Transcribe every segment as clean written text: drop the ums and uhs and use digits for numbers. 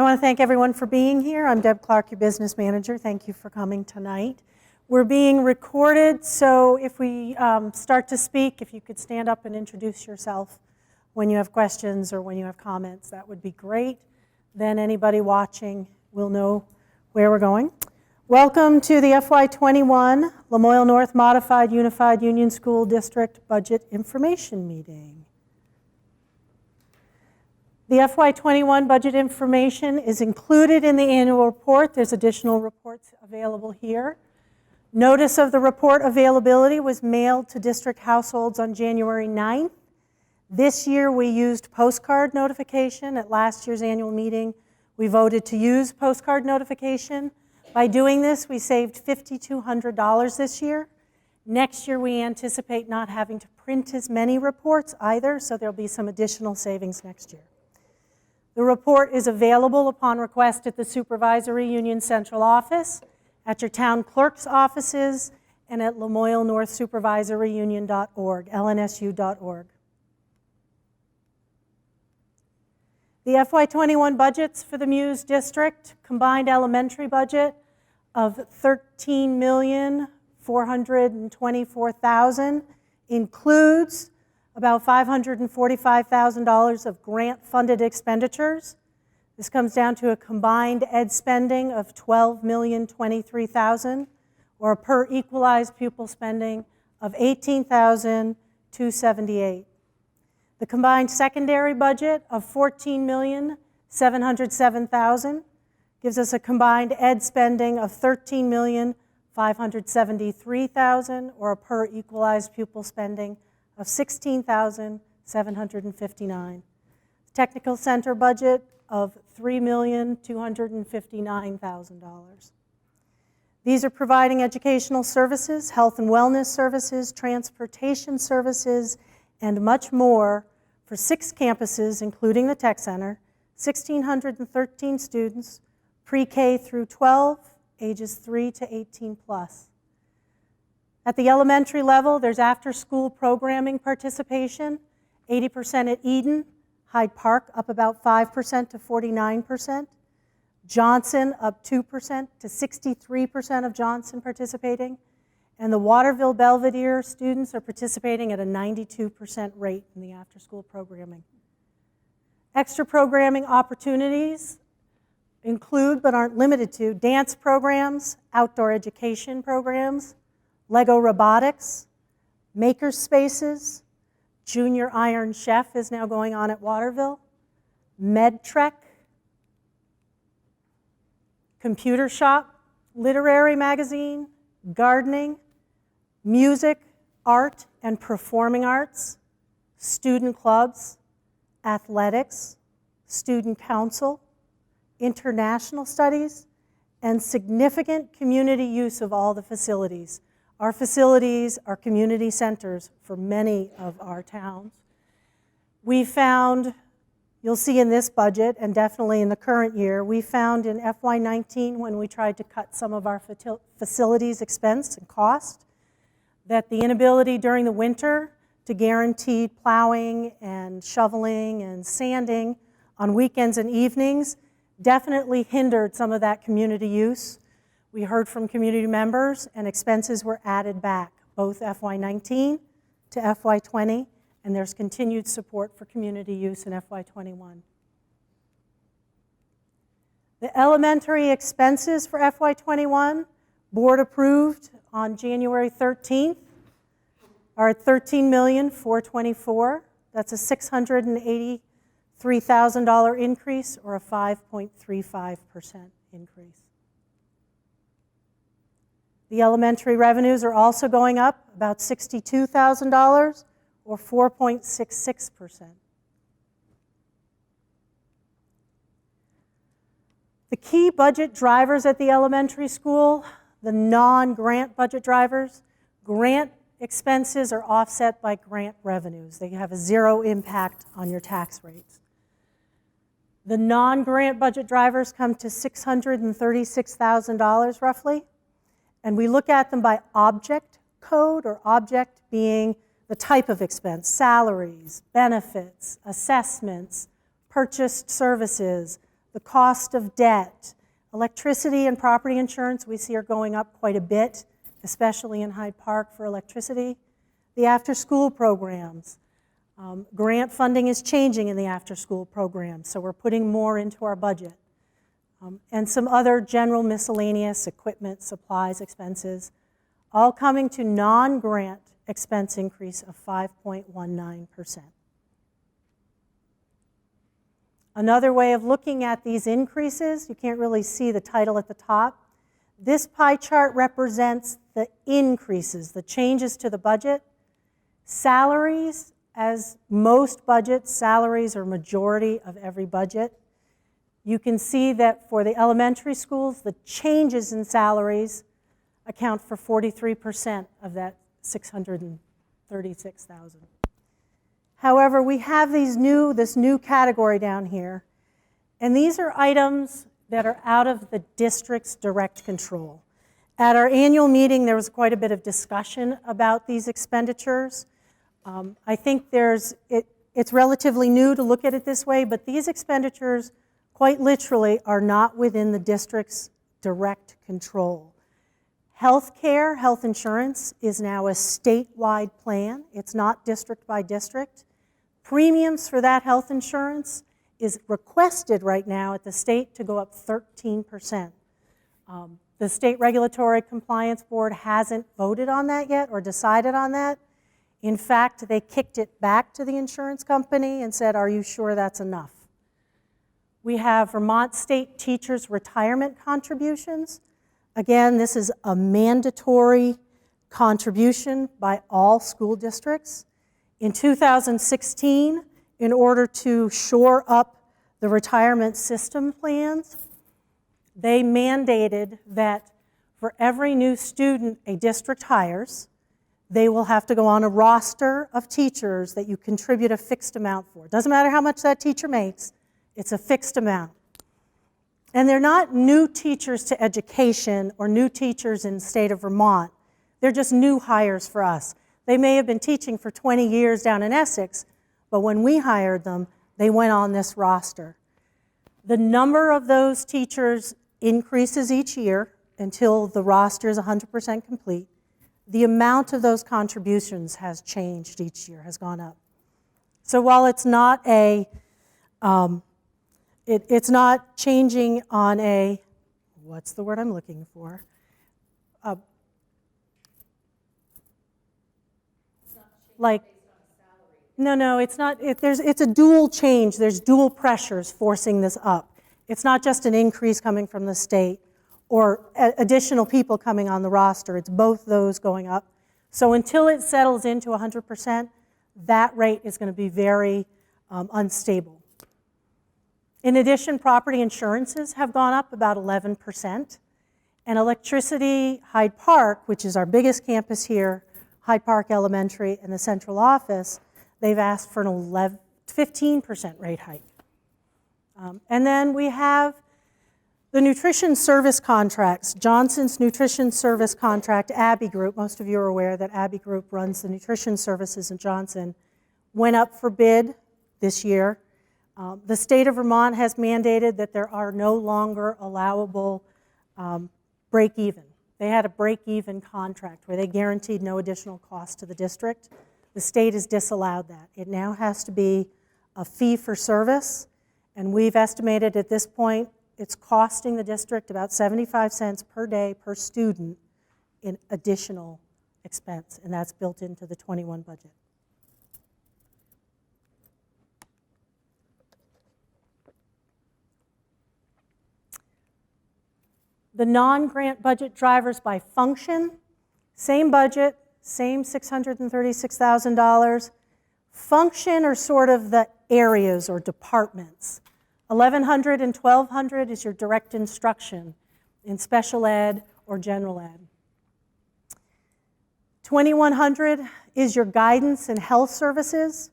want to thank everyone for being here. I'm Deb Clark, your business manager. Thank you for coming tonight. We're being recorded, so if we start to speak, if you could stand up and introduce yourself when you have questions or when you have comments, that would be great. Then anybody watching will know where we're going. Welcome to the FY21 Lamoille North Modified Unified Union School District Budget Information Meeting. The FY21 budget information is included in the annual report. There's additional reports available here. Notice of the report availability was mailed to district households on January 9th. This year we used postcard notification. At last year's annual meeting, we voted to use postcard notification. By doing this, we saved $5,200 this year. Next year, we anticipate not having to print as many reports either, so there'll be some additional savings next year. The report is available upon request at the Supervisory Union Central Office, at your town clerk's offices, and at LamoilleNorthSupervisoryUnion.org, LNSU.org. The FY21 budgets for the Muse District, combined elementary budget of $13,424,000 includes about $545,000 of grant-funded expenditures. This comes down to a combined ed spending of $12,023,000, or a per equalized pupil spending of $18,278. The combined secondary budget of $14,707,000 gives us a combined ed spending of $13,573,000, or a per equalized pupil spending of $16,759. Technical center budget of $3,259,000. These are providing educational services, health and wellness services, transportation services, and much more for 6 campuses, including the Tech Center, 1,613 students, pre-K through 12, ages 3 to 18 plus. At the elementary level, there's after-school programming participation, 80% at Eden, Hyde Park up about 5% to 49%, Johnson up 2% to 63% of Johnson participating, and the Waterville Belvedere students are participating at a 92% rate in the after-school programming. Extra programming opportunities include, but aren't limited to, dance programs, outdoor education programs, Lego robotics, maker spaces, Junior Iron Chef is now going on at Waterville, MedTrek, computer shop, literary magazine, gardening, music, art and performing arts, student clubs, athletics, student council, international studies, and significant community use of all the facilities. Our facilities are community centers for many of our towns. We found, you'll see in this budget, and definitely in the current year, we found in FY19 when we tried to cut some of our facilities expense and cost, that the inability during the winter to guarantee plowing and shoveling and sanding on weekends and evenings definitely hindered some of that community use. We heard from community members and expenses were added back, both FY19 to FY20, and there's continued support for community use in FY21. The elementary expenses for FY21, board approved on January 13th, are at $13,424,000. That's a $683,000 increase, or a 5.35% increase. The elementary revenues are also going up about $62,000, or 4.66%. The key budget drivers at the elementary school, the non-grant budget drivers, grant expenses are offset by grant revenues. They have a zero impact on your tax rates. The non-grant budget drivers come to $636,000 roughly. And we look at them by object code, or object being the type of expense, salaries, benefits, assessments, purchased services, the cost of debt. Electricity and property insurance we see are going up quite a bit, especially in Hyde Park for electricity. The after-school programs. Grant funding is changing in the after-school programs, so we're putting more into our budget. And some other general miscellaneous equipment, supplies, expenses, all coming to non-grant expense increase of 5.19%. Another way of looking at these increases, you can't really see the title at the top. This pie chart represents the increases, the changes to the budget. Salaries, as most budgets, salaries are majority of every budget. You can see that for the elementary schools, the changes in salaries account for 43% of that 636,000. However, we have this new category down here, and these are items that are out of the district's direct control. At our annual meeting, there was quite a bit of discussion about these expenditures. I think it's relatively new to look at it this way, but these expenditures, quite literally, are not within the district's direct control. Healthcare, health insurance, is now a statewide plan. It's not district by district. Premiums for that health insurance is requested right now at the state to go up 13%. The State Regulatory Compliance Board hasn't voted on that yet or decided on that. In fact, they kicked it back to the insurance company and said, "Are you sure that's enough?" We have Vermont State Teachers' Retirement Contributions. Again, this is a mandatory contribution by all school districts. In 2016, in order to shore up the retirement system plans, they mandated that for every new student a district hires, they will have to go on a roster of teachers that you contribute a fixed amount for. It doesn't matter how much that teacher makes, it's a fixed amount. And they're not new teachers to education or new teachers in the state of Vermont. They're just new hires for us. They may have been teaching for 20 years down in Essex, but when we hired them, they went on this roster. The number of those teachers increases each year until the roster is 100% complete. The amount of those contributions has changed each year, has gone up. So while it's not it's not changing on a, what's the word I'm looking for? No, it's not. It's a dual change. There's dual pressures forcing this up. It's not just an increase coming from the state or additional people coming on the roster. It's both those going up. So until it settles into 100%, that rate is going to be very unstable. In addition, property insurances have gone up about 11%. And electricity, Hyde Park, which is our biggest campus here, Hyde Park Elementary and the central office, they've asked for an 15% rate hike. And then we have the nutrition service contracts. Johnson's nutrition service contract, Abbey Group, most of you are aware that Abbey Group runs the nutrition services in Johnson, went up for bid this year. The state of Vermont has mandated that there are no longer allowable break-even. They had a break-even contract where they guaranteed no additional cost to the district. The state has disallowed that. It now has to be a fee for service, and we've estimated at this point it's costing the district about 75 cents per day per student in additional expense, and that's built into the 21 budget. The non-grant budget drivers by function, same budget, same $636,000. Function are sort of the areas or departments. 1100 and 1200 is your direct instruction in special ed or general ed. 2100 is your guidance and health services.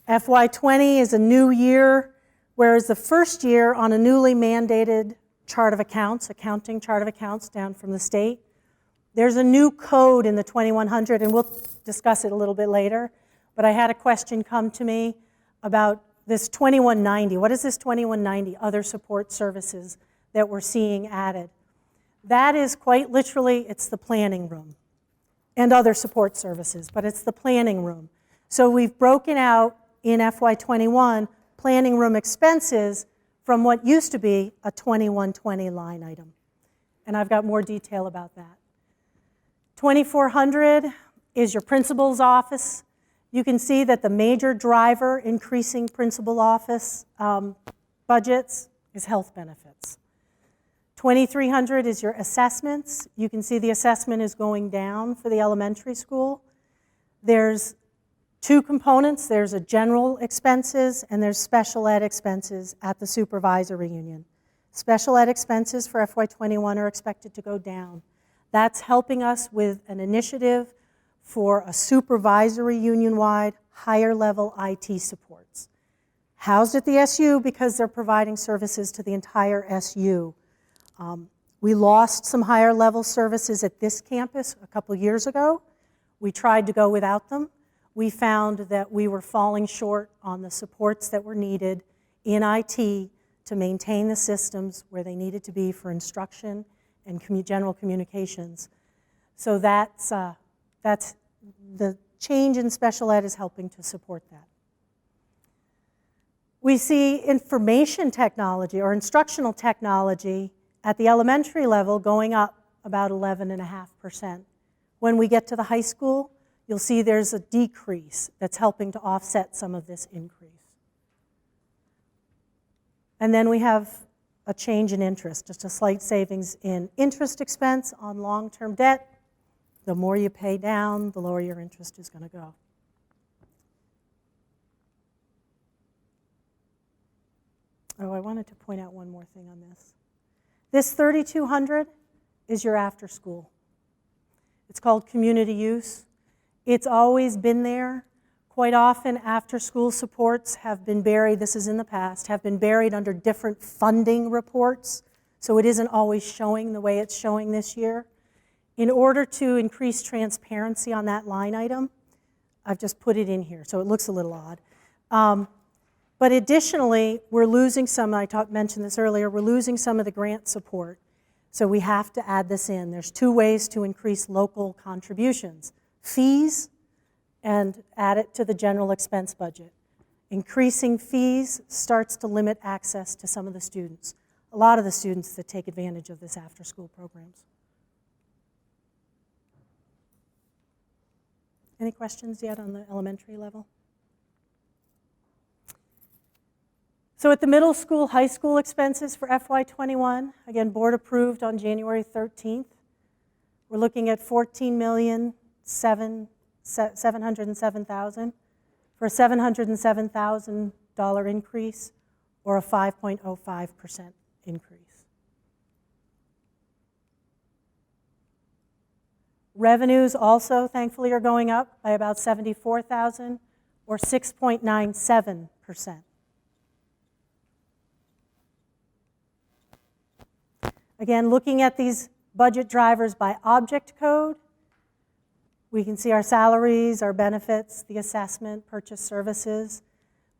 FY20 is a new year, whereas the first year on a newly mandated chart of accounts, accounting chart of accounts down from the state. There's a new code in the 2100, and we'll discuss it a little bit later, but I had a question come to me about this 2190. What is this 2190? Other support services that we're seeing added. That is quite literally, it's the planning room and other support services, but it's the planning room. So we've broken out in FY21 planning room expenses from what used to be a 2120 line item. And I've got more detail about that. 2400 is your principal's office. You can see that the major driver increasing principal office budgets is health benefits. 2300 is your assessments. You can see the assessment is going down for the elementary school. There's two components. There's a general expenses and there's special ed expenses at the supervisory union. Special ed expenses for FY21 are expected to go down. That's helping us with an initiative for a supervisory union-wide higher level IT supports. Housed at the SU because they're providing services to the entire SU. We lost some higher level services at this campus a couple years ago. We tried to go without them. We found that we were falling short on the supports that were needed in IT to maintain the systems where they needed to be for instruction and general communications. So that's the change in special ed is helping to support that. We see information technology or instructional technology at the elementary level going up about 11.5%. When we get to the high school, you'll see there's a decrease that's helping to offset some of this increase. And then we have a change in interest, just a slight savings in interest expense on long-term debt. The more you pay down, the lower your interest is going to go. Oh, I wanted to point out one more thing on this. This 3,200 is your after school. It's called community use. It's always been there. Quite often, after school supports have been buried, this is in the past, have been buried under different funding reports, so it isn't always showing the way it's showing this year. In order to increase transparency on that line item, I've just put it in here, so it looks a little odd. But additionally, we're losing some, I mentioned this earlier, we're losing some of the grant support. So we have to add this in. There's two ways to increase local contributions. Fees and add it to the general expense budget. Increasing fees starts to limit access to some of the students, a lot of the students that take advantage of this after-school programs. Any questions yet on the elementary level? So at the middle school, high school expenses for FY21, again, board approved on January 13th. We're looking at $14,707,000 for a $707,000 increase or a 5.05% increase. Revenues also, thankfully, are going up by about $74,000 or 6.97%. Again, looking at these budget drivers by object code, we can see our salaries, our benefits, the assessment, purchase services.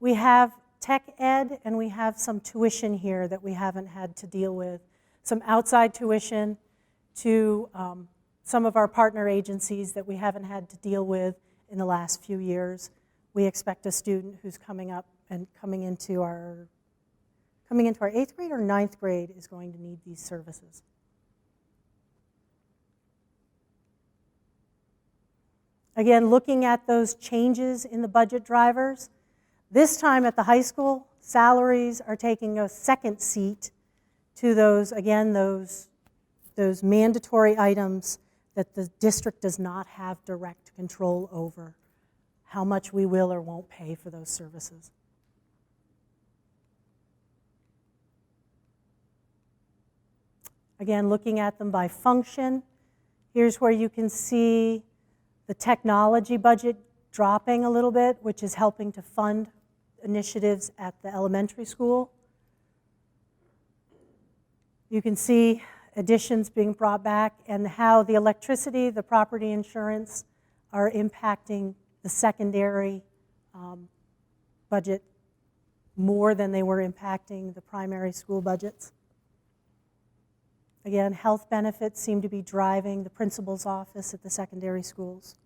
We have tech ed and we have some tuition here that we haven't had to deal with. Some outside tuition to some of our partner agencies that we haven't had to deal with in the last few years. We expect a student who's coming up and coming into our 8th grade or 9th grade is going to need these services. Again, looking at those changes in the budget drivers, this time at the high school, salaries are taking a second seat to those, again, those mandatory items that the district does not have direct control over, how much we will or won't pay for those services. Again, looking at them by function, here's where you can see the technology budget dropping a little bit, which is helping to fund initiatives at the elementary school. You can see additions being brought back and how the electricity, the property insurance are impacting the secondary budget more than they were impacting the primary school budgets. Again, health benefits seem to be driving the principal's office at the secondary schools.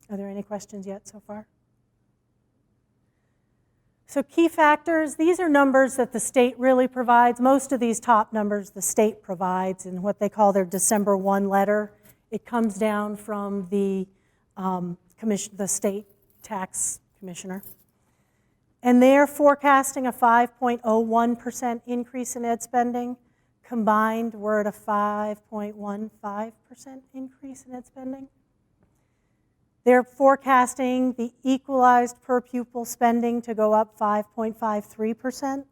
Are there any questions yet so far? So key factors, these are numbers that the state really provides. Most of these top numbers the state provides in what they call their December 1 letter. It comes down from the state tax commissioner. And they're forecasting a 5.01% increase in ed spending. Combined, we're at a 5.15% increase in ed spending. They're forecasting the equalized per pupil spending to go up 5.53%.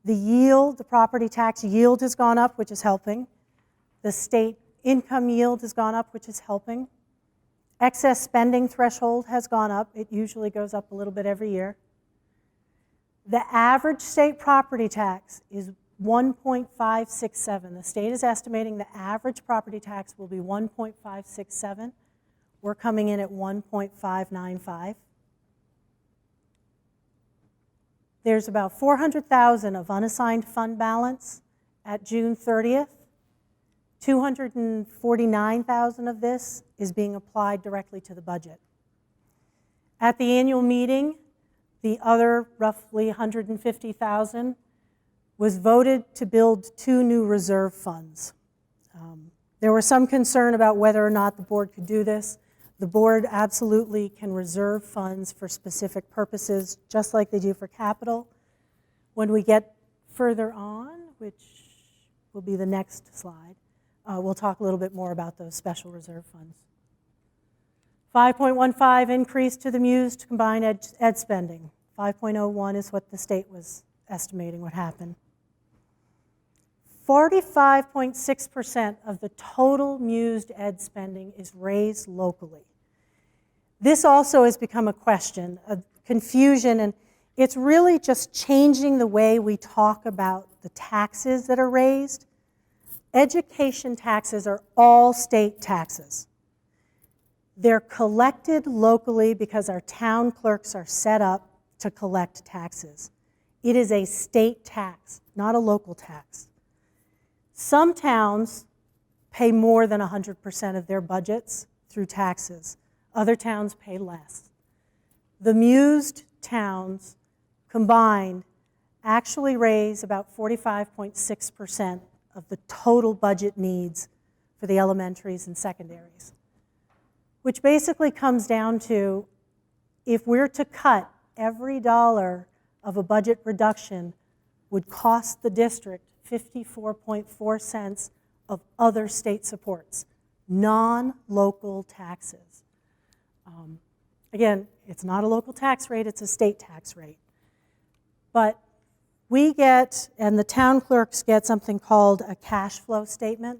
The yield, the property tax yield has gone up, which is helping. The state income yield has gone up, which is helping. Excess spending threshold has gone up. It usually goes up a little bit every year. The average state property tax is 1.567. The state is estimating the average property tax will be 1.567. We're coming in at 1.595. There's about 400,000 of unassigned fund balance at June 30th. 249,000 of this is being applied directly to the budget. At the annual meeting, the other roughly 150,000 was voted to build 2 new reserve funds. There was some concern about whether or not the board could do this. The board absolutely can reserve funds for specific purposes, just like they do for capital. When we get further on, which will be the next slide, we'll talk a little bit more about those special reserve funds. 5.15 increase to the MUUSD combined ed spending. 5.01 is what the state was estimating would happen. 45.6% of the total MUUSD ed spending is raised locally. This also has become a question, a confusion, and it's really just changing the way we talk about the taxes that are raised. Education taxes are all state taxes. They're collected locally because our town clerks are set up to collect taxes. It is a state tax, not a local tax. Some towns pay more than 100% of their budgets through taxes. Other towns pay less. The MUUSD towns combined actually raise about 45.6% of the total budget needs for the elementaries and secondaries, which basically comes down to if we're to cut every dollar of a budget reduction would cost the district 54.4 cents of other state supports, non-local taxes. Again, it's not a local tax rate, it's a state tax rate. But we get, and the town clerks get something called a cash flow statement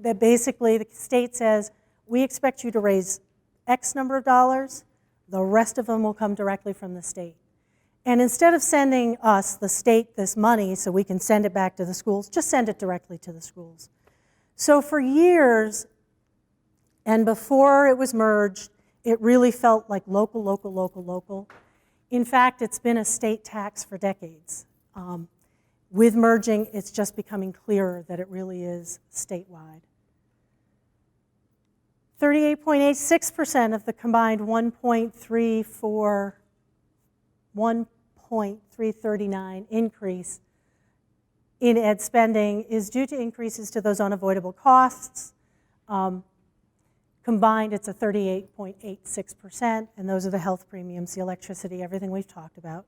that basically the state says, we expect you to raise X number of dollars, the rest of them will come directly from the state. And instead of sending us, the state, this money so we can send it back to the schools, just send it directly to the schools. So for years, and before it was merged, it really felt like local, local, local, local. In fact, it's been a state tax for decades. With merging, it's just becoming clearer that it really is statewide. 38.86% of the combined 1.339 increase in ed spending is due to increases to those unavoidable costs. Combined, it's a 38.86%, and those are the health premiums, the electricity, everything we've talked about.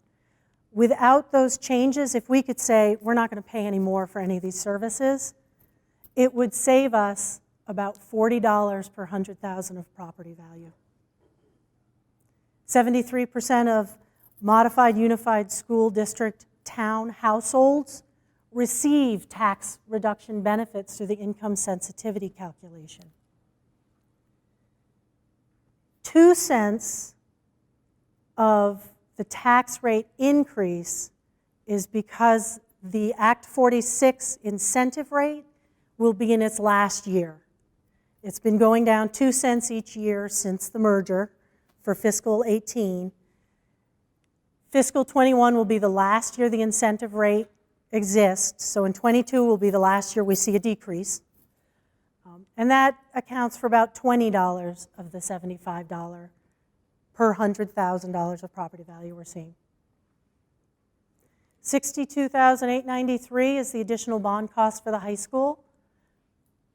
Without those changes, if we could say we're not going to pay any more for any of these services, it would save us about $40 per 100,000 of property value. 73% of modified unified school district town households receive tax reduction benefits through the income sensitivity calculation. 2 cents of the tax rate increase is because the Act 46 incentive rate will be in its last year. It's been going down 2 cents each year since the merger for fiscal 18. Fiscal 21 will be the last year the incentive rate exists, so in 22 will be the last year we see a decrease. And that accounts for about $20 of the $75 per $100,000 of property value we're seeing. $62,893 is the additional bond cost for the high school,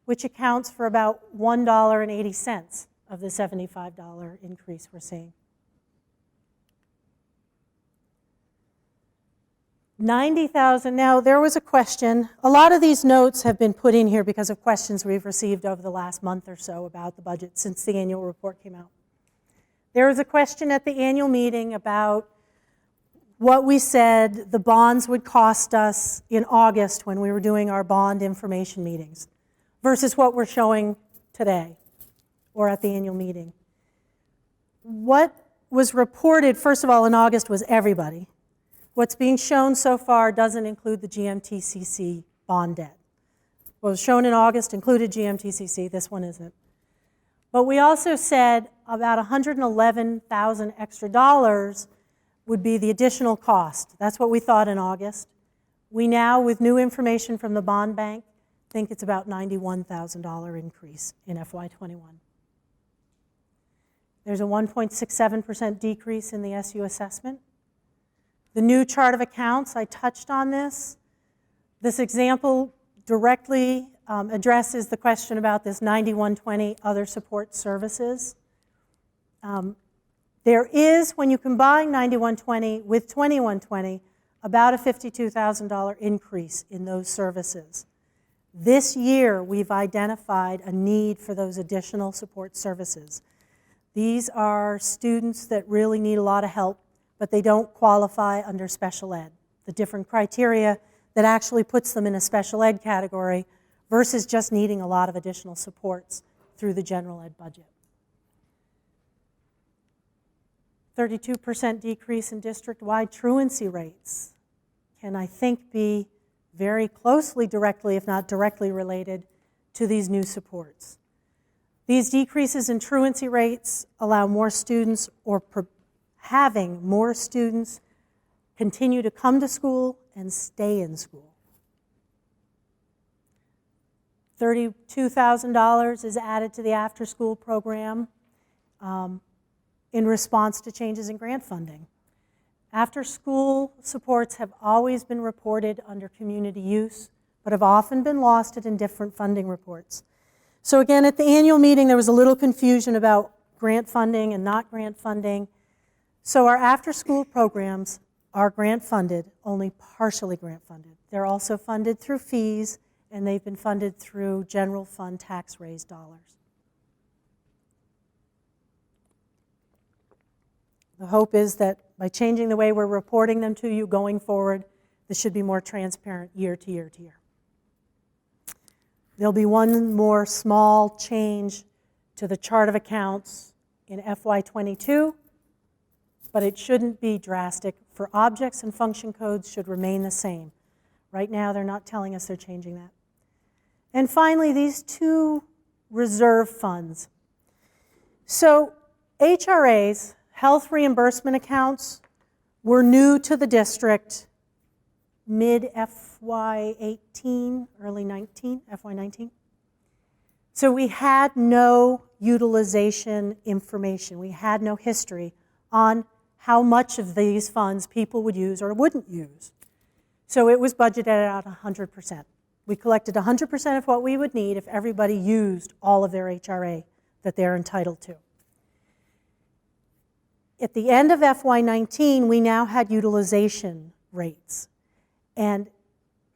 which accounts for about $1.80 of the $75 increase we're seeing. $90,000, now there was a question. A lot of these notes have been put in here because of questions we've received over the last month or so about the budget since the annual report came out. There was a question at the annual meeting about what we said the bonds would cost us in August when we were doing our bond information meetings versus what we're showing today or at the annual meeting. What was reported, first of all, in August was everybody. What's being shown so far doesn't include the GMTCC bond debt. What was shown in August included GMTCC, this one isn't. But we also said about $111,000 extra dollars would be the additional cost. That's what we thought in August. We now, with new information from the bond bank, think it's about $91,000 increase in FY21. There's a 1.67% decrease in the SU assessment. The new chart of accounts, I touched on this. This example directly addresses the question about this 9120 other support services. There is, when you combine 9120 with 2120, about a $52,000 increase in those services. This year, we've identified a need for those additional support services. These are students that really need a lot of help, but they don't qualify under special ed. The different criteria that actually puts them in a special ed category versus just needing a lot of additional supports through the general ed budget. 32% decrease in district-wide truancy rates can, I think, be very closely directly, if not directly related, to these new supports. These decreases in truancy rates allow more students, or having more students continue to come to school and stay in school. $32,000 is added to the after-school program in response to changes in grant funding. After-school supports have always been reported under community use, but have often been lost in different funding reports. So again, at the annual meeting, there was a little confusion about grant funding and not grant funding. So our after-school programs are grant funded, only partially grant funded. They're also funded through fees, and they've been funded through general fund tax raised dollars. The hope is that by changing the way we're reporting them to you going forward, this should be more transparent year to year to year. There'll be one more small change to the chart of accounts in FY22, but it shouldn't be drastic. For objects and function codes should remain the same. Right now, they're not telling us they're changing that. And finally, these two reserve funds. So HRAs, health reimbursement accounts, were new to the district mid-FY18, early 19, FY19. So we had no utilization information. We had no history on how much of these funds people would use or wouldn't use. So it was budgeted at 100%. We collected 100% of what we would need if everybody used all of their HRA that they're entitled to. At the end of FY19, we now had utilization rates, and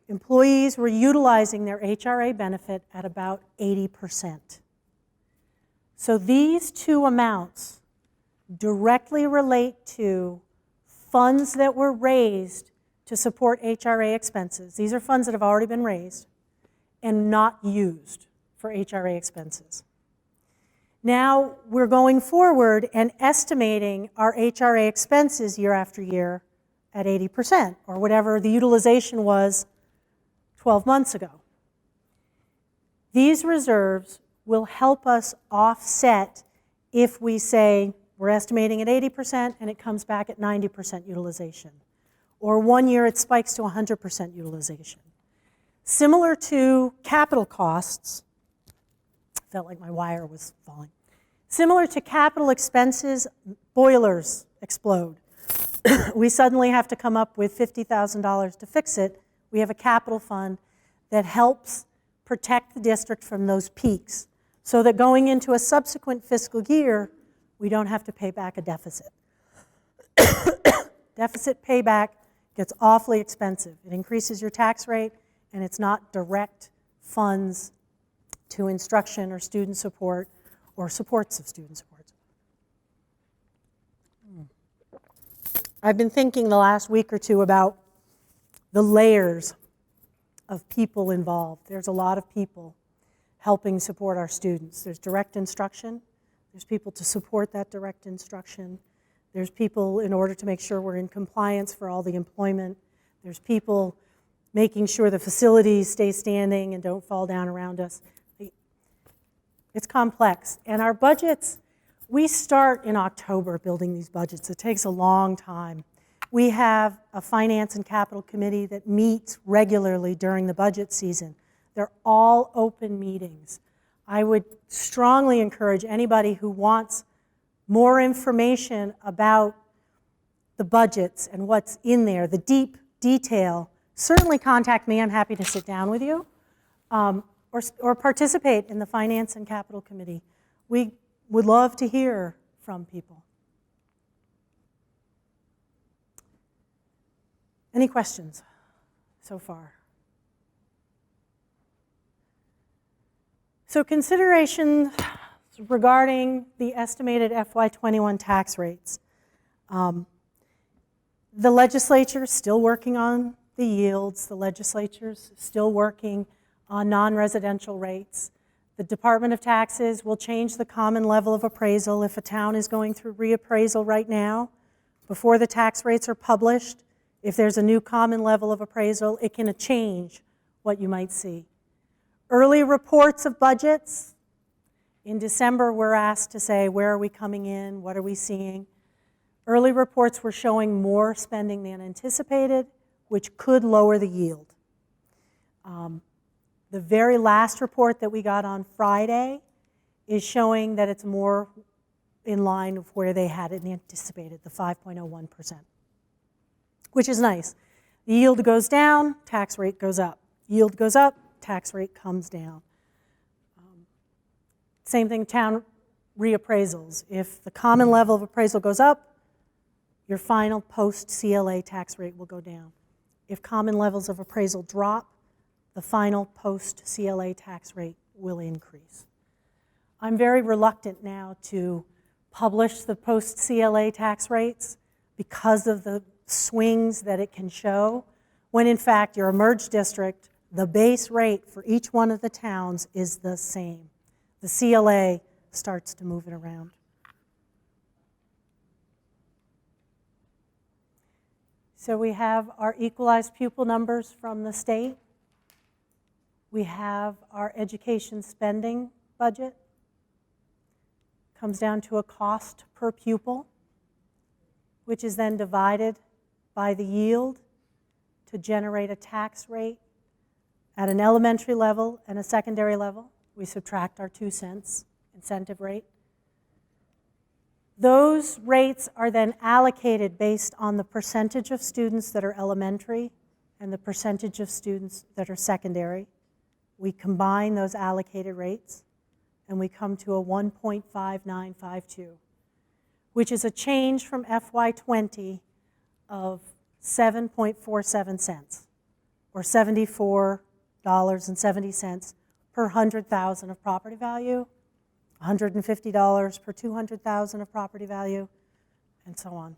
employees were utilizing their HRA benefit at about 80%. So these two amounts directly relate to funds that were raised to support HRA expenses. These are funds that have already been raised and not used for HRA expenses. Now we're going forward and estimating our HRA expenses year after year at 80%, or whatever the utilization was 12 months ago. These reserves will help us offset if we say we're estimating at 80% and it comes back at 90% utilization. Or 1 year it spikes to 100% utilization. Similar to capital costs, felt like my wire was falling. Similar to capital expenses, boilers explode. We suddenly have to come up with $50,000 to fix it. We have a capital fund that helps protect the district from those peaks so that going into a subsequent fiscal year, we don't have to pay back a deficit. Deficit payback gets awfully expensive. It increases your tax rate, and it's not direct funds to instruction or student support or supports of student support. I've been thinking the last week or two about the layers of people involved. There's a lot of people helping support our students. There's direct instruction. There's people to support that direct instruction. There's people in order to make sure we're in compliance for all the employment. There's people making sure the facilities stay standing and don't fall down around us. It's complex. And our budgets, we start in October building these budgets. It takes a long time. We have a finance and capital committee that meets regularly during the budget season. They're all open meetings. I would strongly encourage anybody who wants more information about the budgets and what's in there, the deep detail, certainly contact me. I'm happy to sit down with you or participate in the finance and capital committee. We would love to hear from people. Any questions so far? So considerations regarding the estimated FY21 tax rates. The legislature is still working on the yields. The legislature is still working on non-residential rates. The Department of Taxes will change the common level of appraisal if a town is going through reappraisal right now. Before the tax rates are published, if there's a new common level of appraisal, it can change what you might see. Early reports of budgets. In December, we're asked to say, where are we coming in? What are we seeing? Early reports were showing more spending than anticipated, which could lower the yield. The very last report that we got on Friday is showing that it's more in line with where they had it anticipated, the 5.01%, which is nice. The yield goes down, tax rate goes up. Yield goes up, tax rate comes down. Same thing, town reappraisals. If the common level of appraisal goes up, your final post-CLA tax rate will go down. If common levels of appraisal drop, the final post-CLA tax rate will increase. I'm very reluctant now to publish the post-CLA tax rates because of the swings that it can show, when in fact your emerged district, the base rate for each one of the towns is the same. The CLA starts to move it around. So we have our equalized pupil numbers from the state. We have our education spending budget. Comes down to a cost per pupil, which is then divided by the yield to generate a tax rate at an elementary level and a secondary level. We subtract our 2 cents incentive rate. Those rates are then allocated based on the percentage of students that are elementary and the percentage of students that are secondary. We combine those allocated rates and we come to a 1.5952, which is a change from FY20 of 7.47 cents, or $74.70 per 100,000 of property value, $150 per 200,000 of property value, and so on.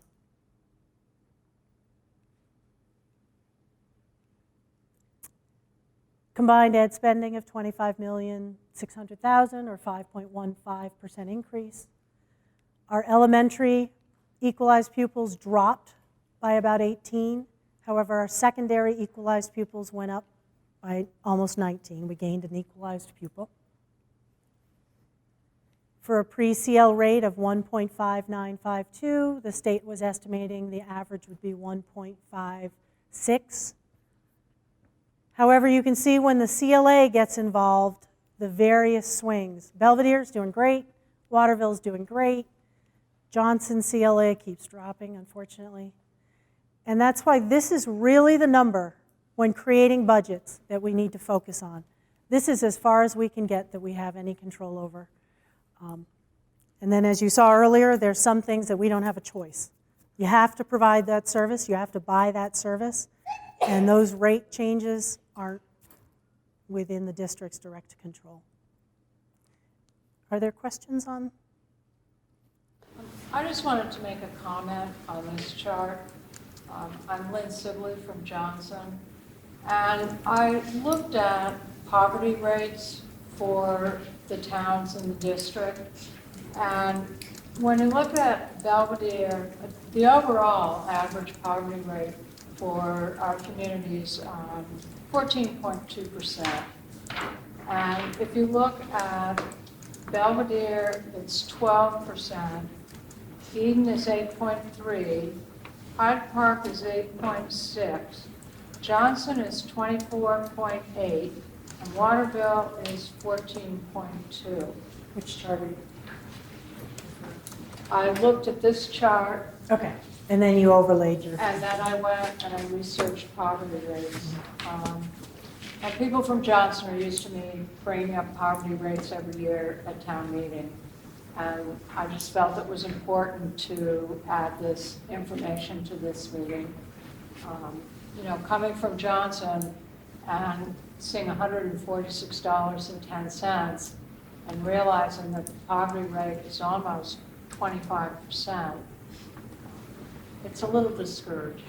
Combined ed spending of $25,600,000, or 5.15% increase. Our elementary equalized pupils dropped by about 18. However, our secondary equalized pupils went up by almost 19. We gained an equalized pupil. For a pre-CL rate of 1.5952, the state was estimating the average would be 1.56. However, you can see when the CLA gets involved, the various swings. Belvedere's doing great, Waterville's doing great, Johnson CLA keeps dropping, unfortunately. And that's why this is really the number when creating budgets that we need to focus on. This is as far as we can get that we have any control over. And then as you saw earlier, there's some things that we don't have a choice. You have to provide that service, you have to buy that service, and those rate changes aren't within the district's direct control. Are there questions on? I just wanted to make a comment on this chart. I'm Lynn Sibley from Johnson, and I looked at poverty rates for the towns in the district, and when you look at Belvedere, the overall average poverty rate for our community is 14.2%. And if you look at Belvedere, it's 12%, Eden is 8.3%, Hyde Park is 8.6%, Johnson is 24.8%, and Waterville is 14.2%. Which chart are you? I looked at this chart. Okay, and then you overlaid your. And then I went and I researched poverty rates. And people from Johnson are used to me bringing up poverty rates every year at town meeting. And I just felt it was important to add this information to this meeting. You know, coming from Johnson and seeing $146.10 and realizing that the poverty rate is almost 25%, it's a little discouraging.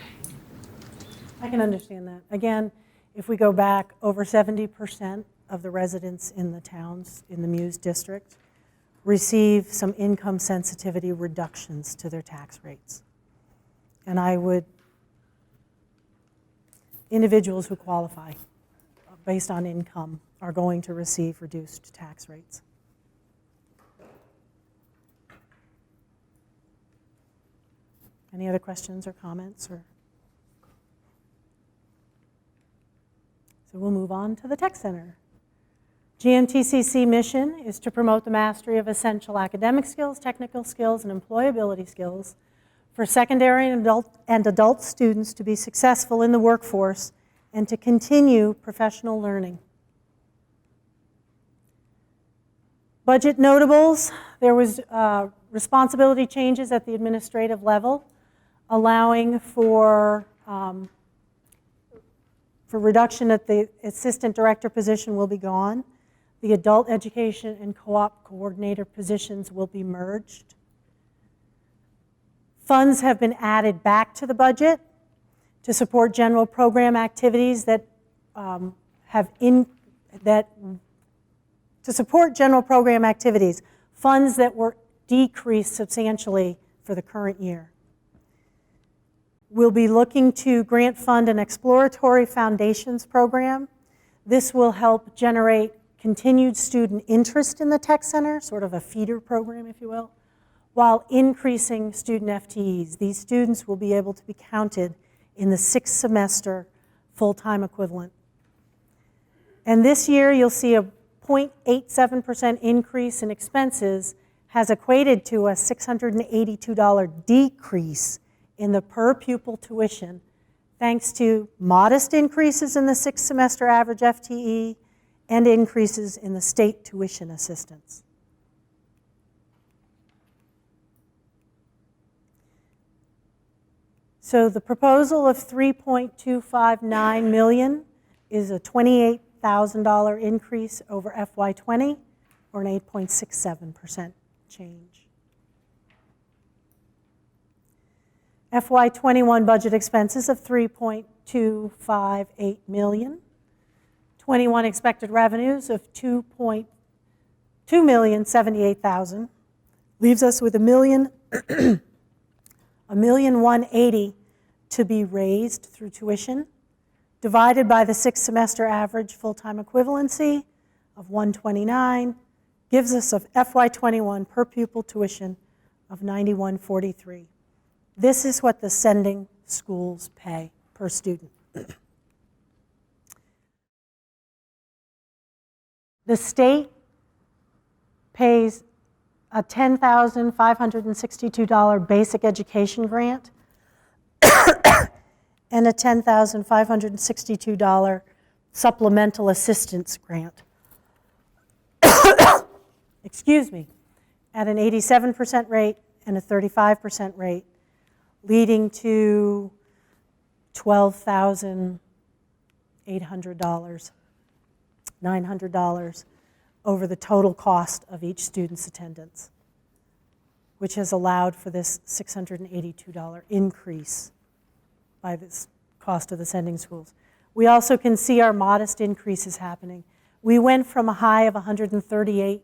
I can understand that. Again, if we go back, over 70% of the residents in the towns in the Muse district receive some income sensitivity reductions to their tax rates. And individuals who qualify based on income are going to receive reduced tax rates. Any other questions or comments? So we'll move on to the Tech Center. GMTCC mission is to promote the mastery of essential academic skills, technical skills, and employability skills for secondary and adult students to be successful in the workforce and to continue professional learning. Budget notables, there was responsibility changes at the administrative level, allowing for reduction at the assistant director position will be gone. The adult education and co-op coordinator positions will be merged. Funds have been added back to the budget to support general program activities to support general program activities, funds that were decreased substantially for the current year. We'll be looking to grant fund an exploratory foundations program. This will help generate continued student interest in the Tech Center, sort of a feeder program, if you will, while increasing student FTEs. These students will be able to be counted in the 6th semester full-time equivalent. And this year, you'll see a 0.87% increase in expenses has equated to a $682 decrease in the per pupil tuition, thanks to modest increases in the 6th semester average FTE and increases in the state tuition assistance. So the proposal of $3.259 million is a $28,000 increase over FY20, or an 8.67% change. FY21 budget expenses of $3.258 million. 21 expected revenues of $2,078,000 leaves us with $1,180,000 to be raised through tuition, divided by the 6th semester average full-time equivalency of 129, gives us a FY21 per pupil tuition of $91.43. This is what the sending schools pay per student. The state pays a $10,562 basic education grant and a $10,562 supplemental assistance grant. Excuse me, at an 87% rate and a 35% rate, leading to $12,800, $900 over the total cost of each student's attendance, which has allowed for this $682 increase by this cost of the sending schools. We also can see our modest increases happening. We went from a high of 138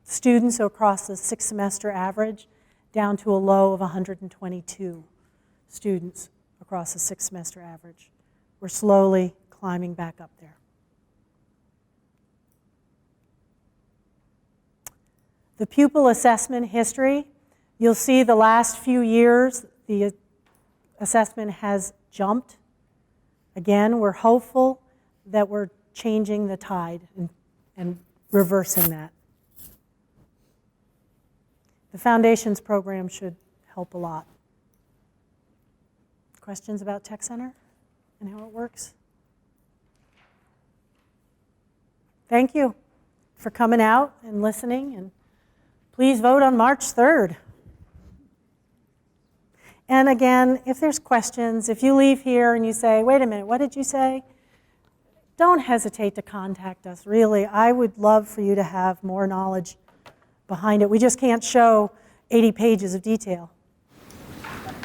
students across the 6-semester average down to a low of 122 students across the 6-semester average. We're slowly climbing back up there. The pupil assessment history, you'll see the last few years the assessment has jumped. Again, we're hopeful that we're changing the tide and reversing that. The Foundations program should help a lot. Questions about Tech Center and how it works? Thank you for coming out and listening, and please vote on March 3rd. And again, if there's questions, if you leave here and you say, wait a minute, what did you say? Don't hesitate to contact us, really. I would love for you to have more knowledge behind it. We just can't show 80 pages of detail.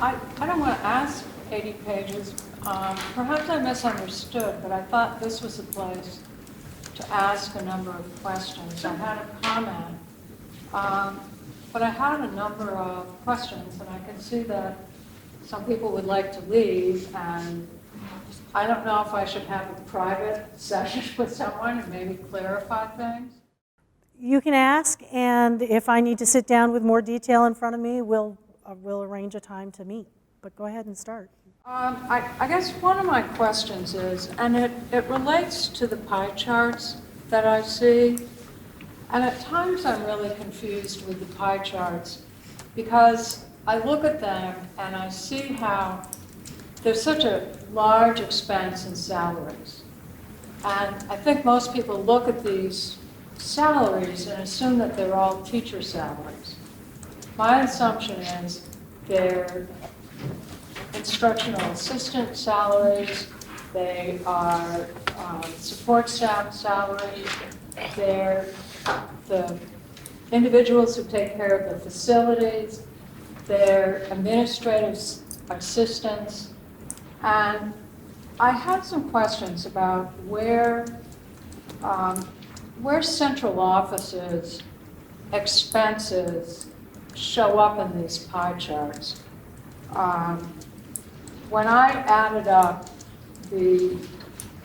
I don't want to ask 80 pages. Perhaps I misunderstood, but I thought this was a place to ask a number of questions. I had a comment, but I had a number of questions, and I can see that some people would like to leave, and I don't know if I should have a private session with someone and maybe clarify things. You can ask, and if I need to sit down with more detail in front of me, we'll arrange a time to meet. But go ahead and start. I guess one of my questions is, and it relates to the pie charts that I see, and at times I'm really confused with the pie charts because I look at them and I see how there's such a large expense in salaries. And I think most people look at these salaries and assume that they're all teacher salaries. My assumption is they're instructional assistant salaries, they are support staff salaries, they're the individuals who take care of the facilities, they're administrative assistants, and I had some questions about where central offices expenses show up in these pie charts. When I added up the,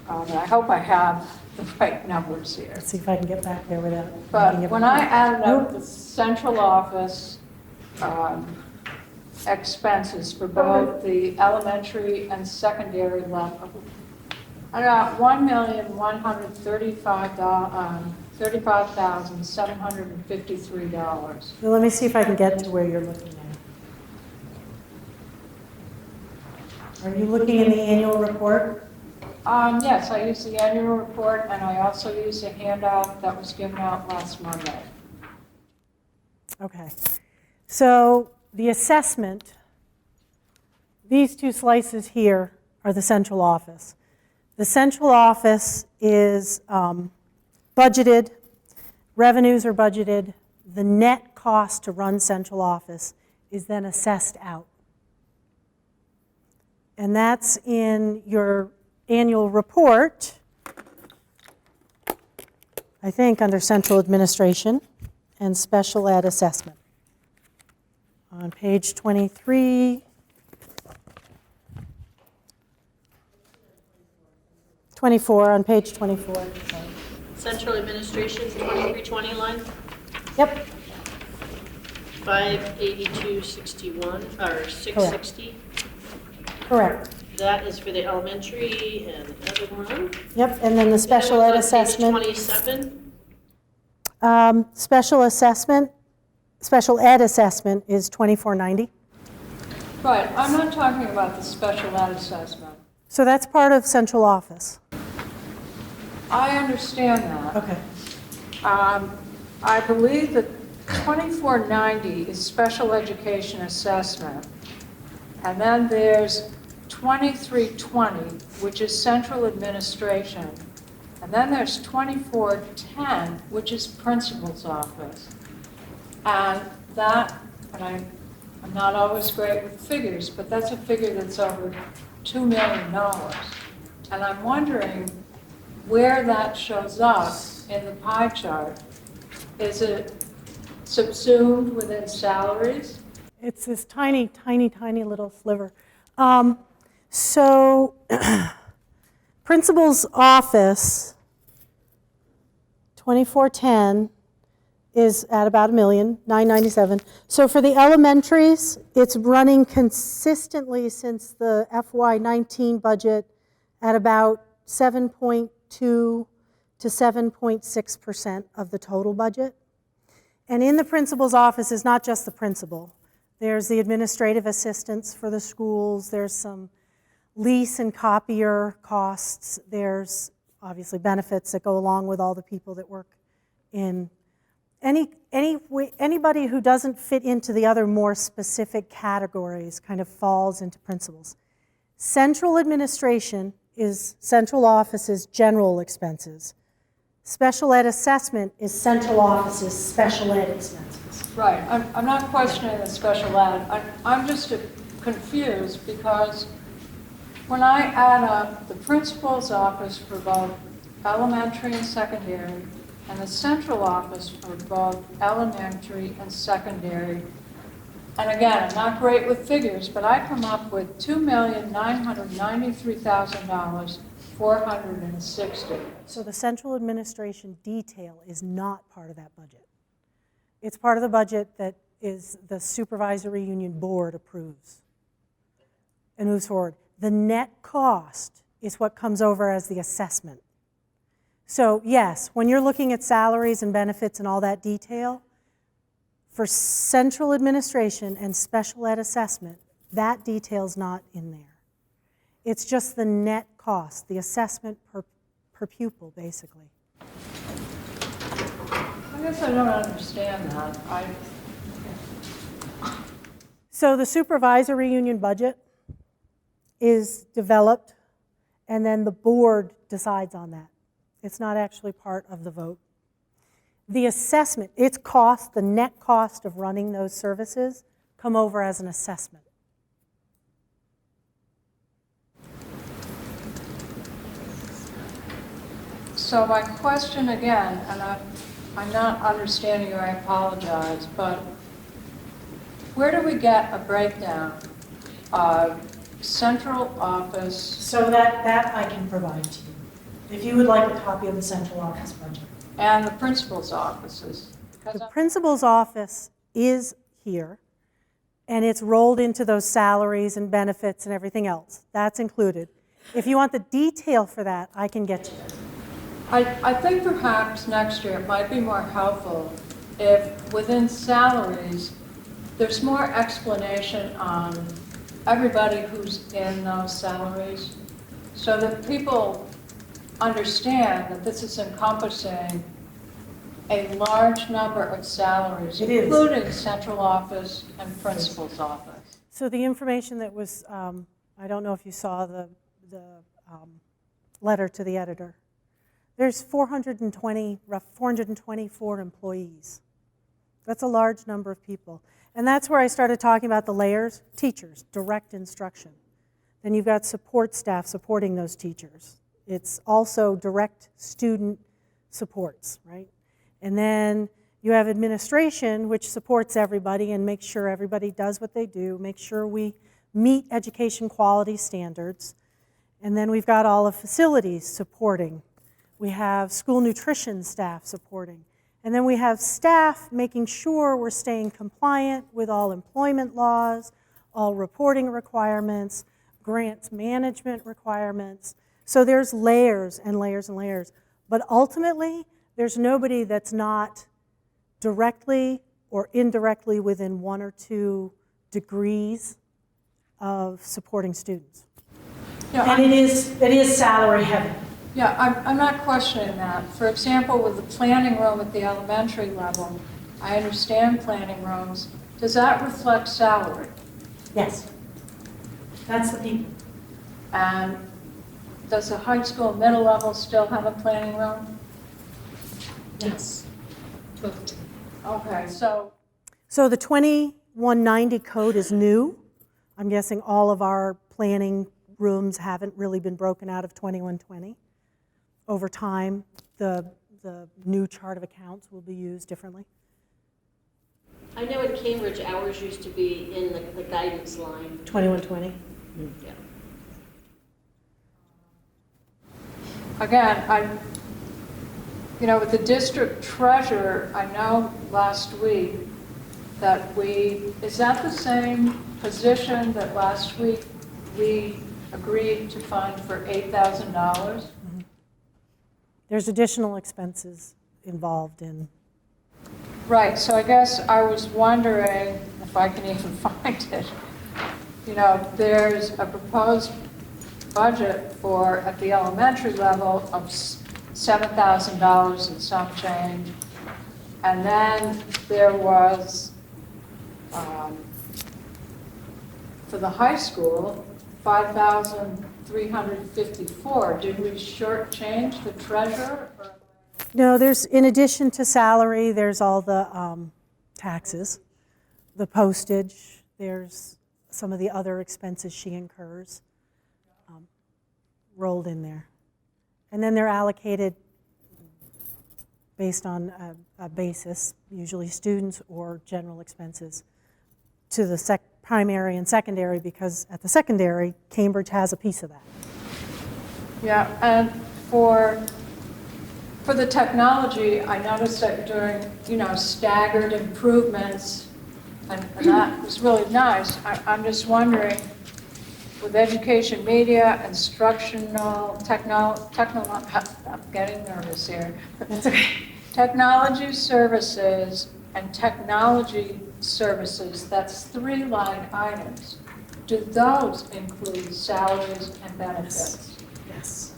I hope I have the right numbers here. Let's see if I can get back there without. But when I added up the central office expenses for both the elementary and secondary level, I got $1,135,753. So let me see if I can get to where you're looking at. Are you looking in the annual report? Yes, I use the annual report, and I also use a handout that was given out last Monday. Okay. So the assessment, these two slices here are the central office. The central office is budgeted, revenues are budgeted, the net cost to run central office is then assessed out. And that's in your annual report, I think under central administration and special ed assessment. On page 23, 24, on page 24. Sorry. Central Administration 2320 line, Yep, 58261, or 660. correct. That is for the elementary and the other one. Yep, and then the special ed Page assessment. 27. Special ed assessment is 2490. Right, I'm not talking about the special ed assessment. So that's part of central office. I understand that. Okay. I believe that 2490 is special education assessment. And then there's 2320, which is central administration. And then there's 2410, which is principal's office. And I'm not always great with figures, but that's a figure that's over $2 million. And I'm wondering where that shows up in the pie chart. Is it subsumed within salaries? It's this tiny, tiny, tiny little sliver. So principal's office, 2410, is at about $1,997,000. So for the elementaries, it's running consistently since the FY19 budget at about 7.2 to 7.6% of the total budget. And in the principal's office is not just the principal. There's the administrative assistants for the schools. There's some lease and copier costs. There's obviously benefits that go along with all the people that work in anybody who doesn't fit into the other more specific categories kind of falls into principals. Central administration is central office's general expenses. Special ed assessment is central office's special ed expenses. Right, I'm not questioning the special ed. I'm just confused because when I add up the principal's office for both elementary and secondary and the central office for both elementary and secondary, and again, I'm not great with figures, but I come up with $2,993,460. So the central administration detail is not part of that budget. It's part of the budget that is the supervisory union board approves and moves forward. The net cost is what comes over as the assessment. So yes, when you're looking at salaries and benefits and all that detail, for central administration and special ed assessment, that detail's not in there. It's just the net cost, the assessment per pupil, basically. I guess I don't understand that. So the supervisory union budget is developed, and then the board decides on that. It's not actually part of the vote. The assessment, its cost, the net cost of running those services, come over as an assessment. So my question again, and I'm not understanding you, I apologize, but where do we get a breakdown of central office? So that I can provide to you, if you would like a copy of the central office budget. And the principal's offices? The principal's office is here, and it's rolled into those salaries and benefits and everything else. That's included. If you want the detail for that, I can get you it. I think perhaps next year it might be more helpful if within salaries, there's more explanation on everybody who's in those salaries so that people understand that this is encompassing a large number of salaries, including central office and principal's office. So the information that was, I don't know if you saw the letter to the editor. There's 424 employees. That's a large number of people. And that's where I started talking about the layers. Teachers, direct instruction. Then you've got support staff supporting those teachers. It's also direct student supports, right? And then you have administration, which supports everybody and makes sure everybody does what they do, make sure we meet education quality standards. And then we've got all of facilities supporting We have school nutrition staff supporting. And then we have staff making sure we're staying compliant with all employment laws, all reporting requirements, grants management requirements. So there's layers and layers and layers. But ultimately, there's nobody that's not directly or indirectly within 1 or 2 degrees of supporting students. Yeah, And it is salary heavy. Yeah, I'm not questioning that. For example, with the planning room at the elementary level, I understand planning rooms. Does that reflect salary? Yes. That's the people. And does the high school middle level still have a planning room? Yes. Okay, so So the 2190 code is new. I'm guessing all of our planning rooms haven't really been broken out of 2120. Over time, the new chart of accounts will be used differently. I know in Cambridge, ours used to be in the guidance line. 2120. Yeah. again, with the district treasurer, I know last week that is that the same position that last week we agreed to fund for $8,000? There's additional expenses involved in. Right, so I guess I was wondering if I can even find it. There's a proposed budget at the elementary level of $7,000 and some change. And then there was, for the high school, $5,354. Did we shortchange the treasurer? No, there's, in addition to salary, there's all the taxes, the postage, there's some of the other expenses she incurs rolled in there. And then they're allocated based on a basis, usually students or general expenses, to the primary and secondary, because at the secondary, Cambridge has a piece of that. Yeah, and for the technology, I noticed that during, staggered improvements, and that was really nice. I'm just wondering, with education media, instructional, I'm getting nervous here. That's okay. Technology services and technology services, that's 3 line items. Do those include salaries and benefits? Yes.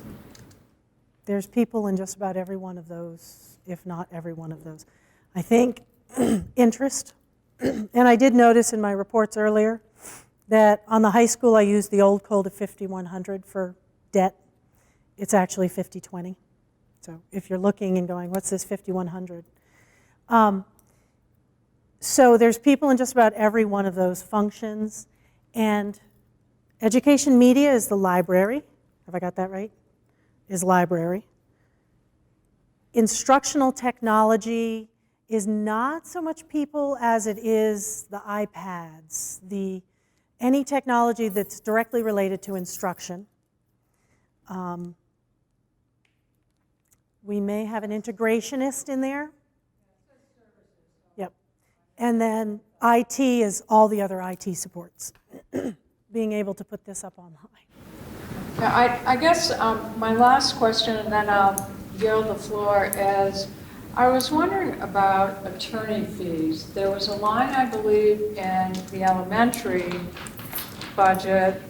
There's people in just about every one of those, if not every one of those. I think interest, and I did notice in my reports earlier that on the high school I used the old code of 5100 for debt. It's actually 5020. So if you're looking and going, what's this 5100? So there's people in just about every one of those functions. And education media is the library. Have I got that right? Is library. Instructional technology is not so much people as it is the iPads, any technology that's directly related to instruction. We may have an integrationist in there. Yep. And then IT is all the other IT supports, being able to put this up online. Yeah, I guess my last question, and then I'll yield the floor, is I was wondering about attorney fees. There was a line, I believe, in the elementary budget,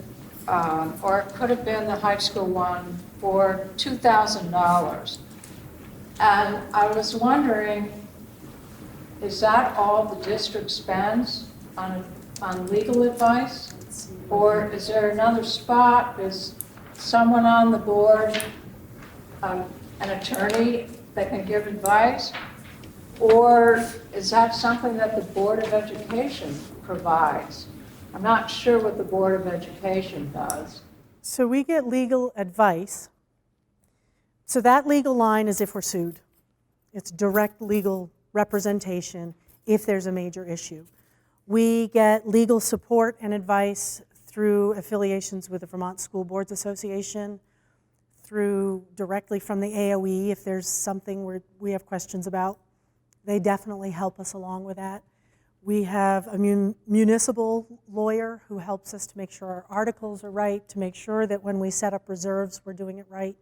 or it could have been the high school one, for $2,000. And I was wondering, is that all the district spends on legal advice? Or is there another spot? Is someone on the board an attorney that can give advice? Or is that something that the Board of Education provides? I'm not sure what the Board of Education does. So we get legal advice. So that legal line is if we're sued. It's direct legal representation if there's a major issue. We get legal support and advice through affiliations with the Vermont School Boards Association, through directly from the AOE if there's something we have questions about. They definitely help us along with that. We have a municipal lawyer who helps us to make sure our articles are right, to make sure that when we set up reserves, we're doing it right.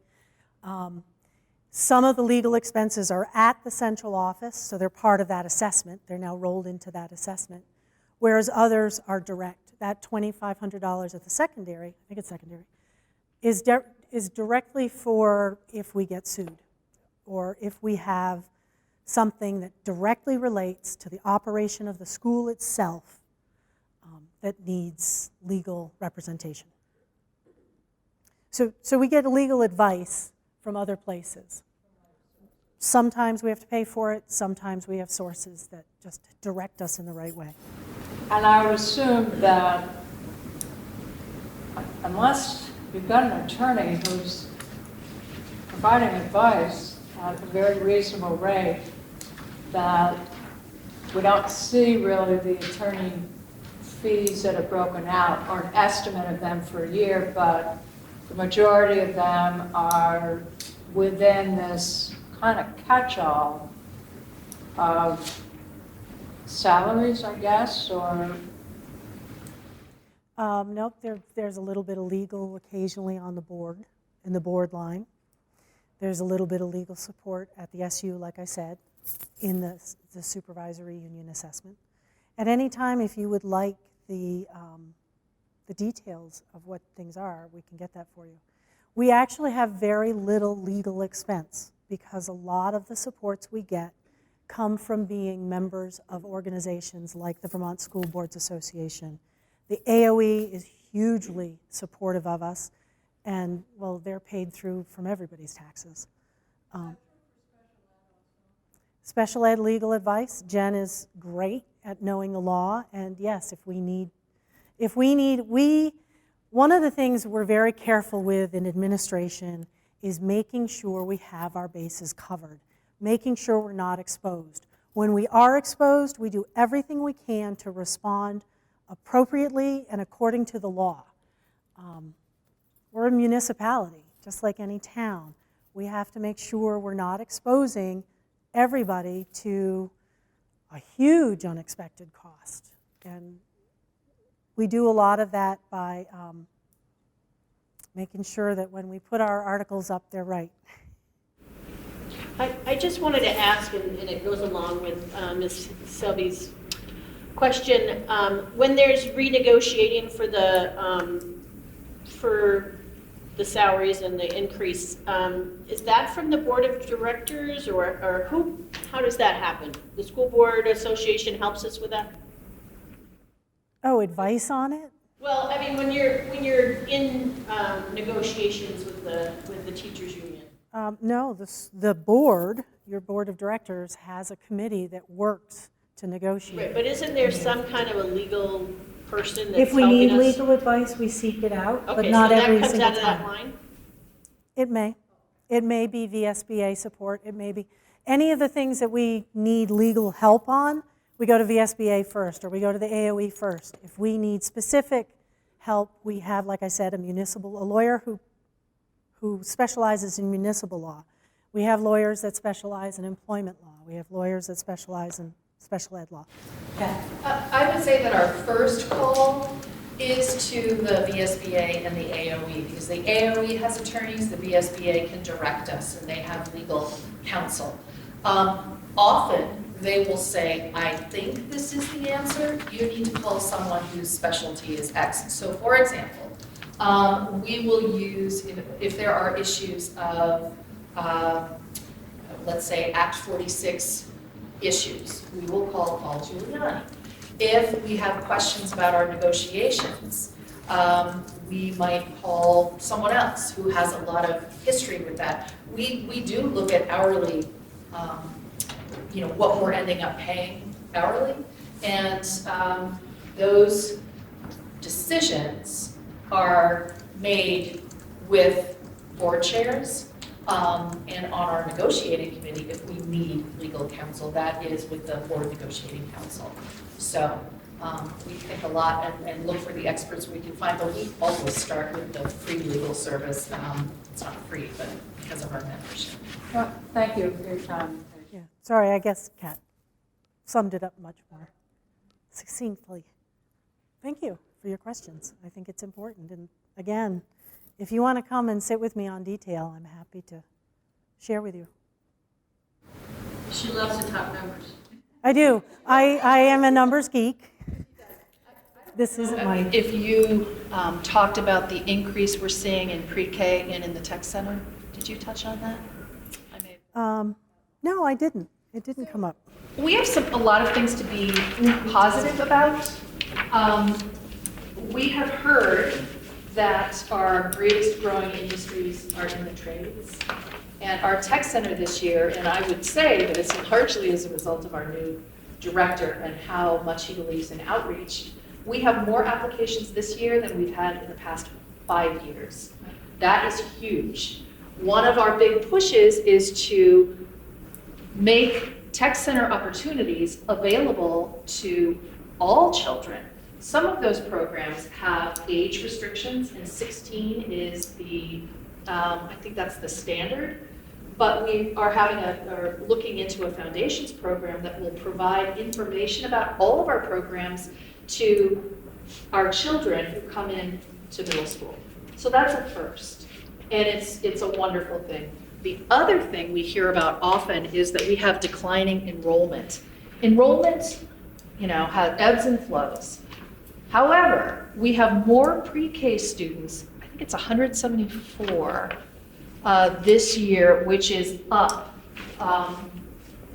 Some of the legal expenses are at the central office, so they're part of that assessment. They're now rolled into that assessment, whereas others are direct. That $2,500 at the secondary, I think it's secondary, is directly for if we get sued or if we have something that directly relates to the operation of the school itself that needs legal representation. So we get legal advice from other places. Sometimes we have to pay for it, sometimes we have sources that just direct us in the right way. And I would assume that unless you've got an attorney who's providing advice at a very reasonable rate, that we don't see really the attorney fees that are broken out or an estimate of them for a year, but the majority of them are within this kind of catch-all of salaries, I guess, or? Nope, there's a little bit of legal occasionally on the board, in the board line. There's a little bit of legal support at the SU, like I said, in the supervisory union assessment. At any time, if you would like the details of what things are, we can get that for you. We actually have very little legal expense because a lot of the supports we get come from being members of organizations like the Vermont School Boards Association. The AOE is hugely supportive of us, and, well, they're paid through from everybody's taxes. Special ed legal advice, Jen is great at knowing the law, and yes, one of the things we're very careful with in administration is making sure we have our bases covered, making sure we're not exposed. When we are exposed, we do everything we can to respond appropriately and according to the law. We're a municipality, just like any town. We have to make sure we're not exposing everybody to a huge unexpected cost. And we do a lot of that by making sure that when we put our articles up, they're right. I just wanted to ask, and it goes along with Ms. Selby's question, when there's renegotiating for the salaries and the increase, is that from the board of directors or who? How does that happen? The school board association helps us with that? Oh, advice on it? Well, I mean, when you're in negotiations with the teachers union. No, the board, your board of directors, has a committee that works to negotiate. Right, but isn't there some kind of a legal person that's If we helping need us? legal advice, we seek it out, Okay, but not so every that comes single out of time. that line? It may. It may be VSBA support. It may be any of the things that we need legal help on, we go to VSBA first, or we go to the AOE first. If we need specific help, we have, like I said, a lawyer who specializes in municipal law. We have lawyers that specialize in employment law. We have lawyers that specialize in special ed law. Yeah. I would say that our first call is to the VSBA and the AOE, because the AOE has attorneys, the VSBA can direct us, and they have legal counsel. Often, they will say, I think this is the answer. You need to call someone whose specialty is X. So, for example, we will use, if there are issues of, let's say, Act 46 issues, we will call Paul Giuliani. If we have questions about our negotiations, we might call someone else who has a lot of history with that. We do look at hourly, what we're ending up paying hourly, and those decisions are made with board chairs and on our negotiating committee if we need legal counsel. That is with the board negotiating council. So we think a lot and look for the experts we can find, but we always start with the free legal service it's not free, but because of our membership. Well, thank you for your time. Yeah, sorry, I guess Kat summed it up much more succinctly. Thank you for your questions. I think it's important. And again, if you want to come and sit with me on detail, I'm happy to share with you. She loves to talk numbers. I do. I am a numbers geek. This isn't my... If you talked about the increase we're seeing in pre-K and in the tech center, did you touch on that? I may No, I didn't. It didn't come up. We have a lot of things to be positive about. We have heard that our greatest growing industries are in the trades. And our tech center this year, and I would say that it's largely as a result of our new director and how much he believes in outreach, we have more applications this year than we've had in the past 5 years. That is huge. One of our big pushes is to make tech center opportunities available to all children. Some of those programs have age restrictions, and 16 is the, I think that's the standard. But we are looking into a foundations program that will provide information about all of our programs to our children who come in to middle school. So that's a first, and it's a wonderful thing. The other thing we hear about often is that we have declining enrollment. Enrollment, has ebbs and flows. However, we have more pre-K students, I think it's 174 this year, which is up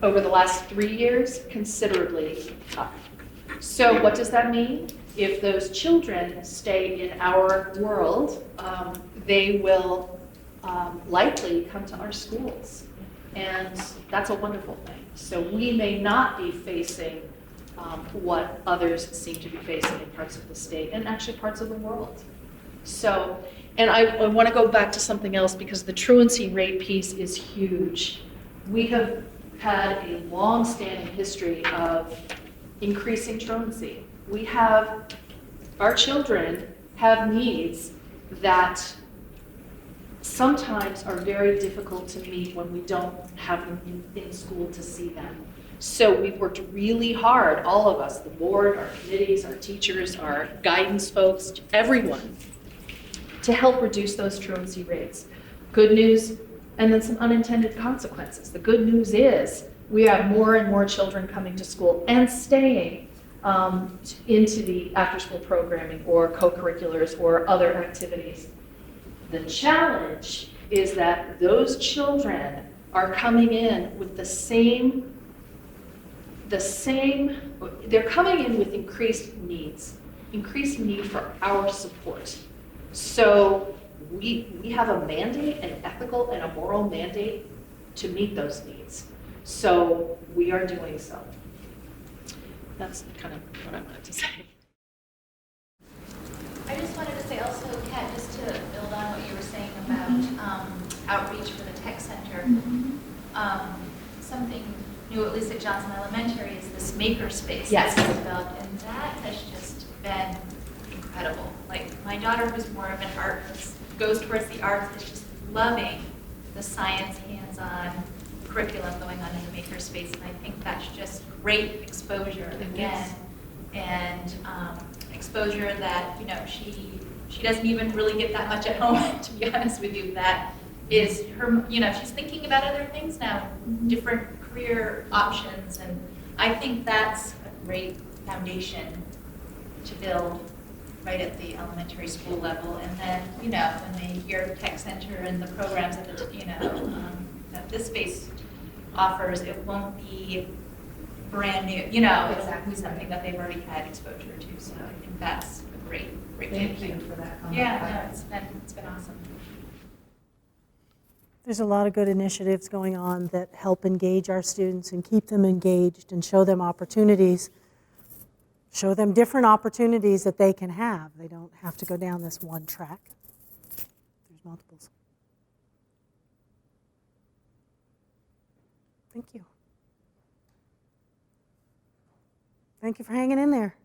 over the last 3 years, considerably up. So what does that mean? If those children stay in our world, they will likely come to our schools. And that's a wonderful thing. So we may not be facing what others seem to be facing in parts of the state and actually parts of the world. So, and I want to go back to something else because the truancy rate piece is huge. We have had a long-standing history of increasing truancy. Our children have needs that sometimes are very difficult to meet when we don't have them in school to see them. So we've worked really hard, all of us, the board, our committees, our teachers, our guidance folks, everyone, to help reduce those truancy rates. Good news, and then some unintended consequences. The good news is we have more and more children coming to school and staying into the after-school programming or co-curriculars or other activities. The challenge is that those children are coming in with they're coming in with increased need for our support. So we have a mandate, an ethical and a moral mandate to meet those needs. So we are doing so. That's kind of what I wanted to say. I just wanted to say also, Kat, just to build on what you were saying about outreach for the tech center, something new, at least at Johnson Elementary, is this makerspace Yes. that's developed, and that has just been incredible. Like, my daughter, who's more of an artist, goes towards the arts, is just loving the science hands-on curriculum going on in the makerspace, and I think that's just great exposure again, and exposure that, she doesn't even really get that much at home, to be honest with you. That is her, she's thinking about other things now, different career options, and I think that's a great foundation to build right at the elementary school level. And then, when they hear tech center and the programs that that this space offers, it won't be brand new, exactly something that they've already had exposure to. So I think that's a great Thank thing. you for that comment. Yeah, no, it's been awesome. There's a lot of good initiatives going on that help engage our students and keep them engaged and show them opportunities, show them different opportunities that they can have. They don't have to go down this one track. There's multiples. Thank you. Thank you for hanging in there.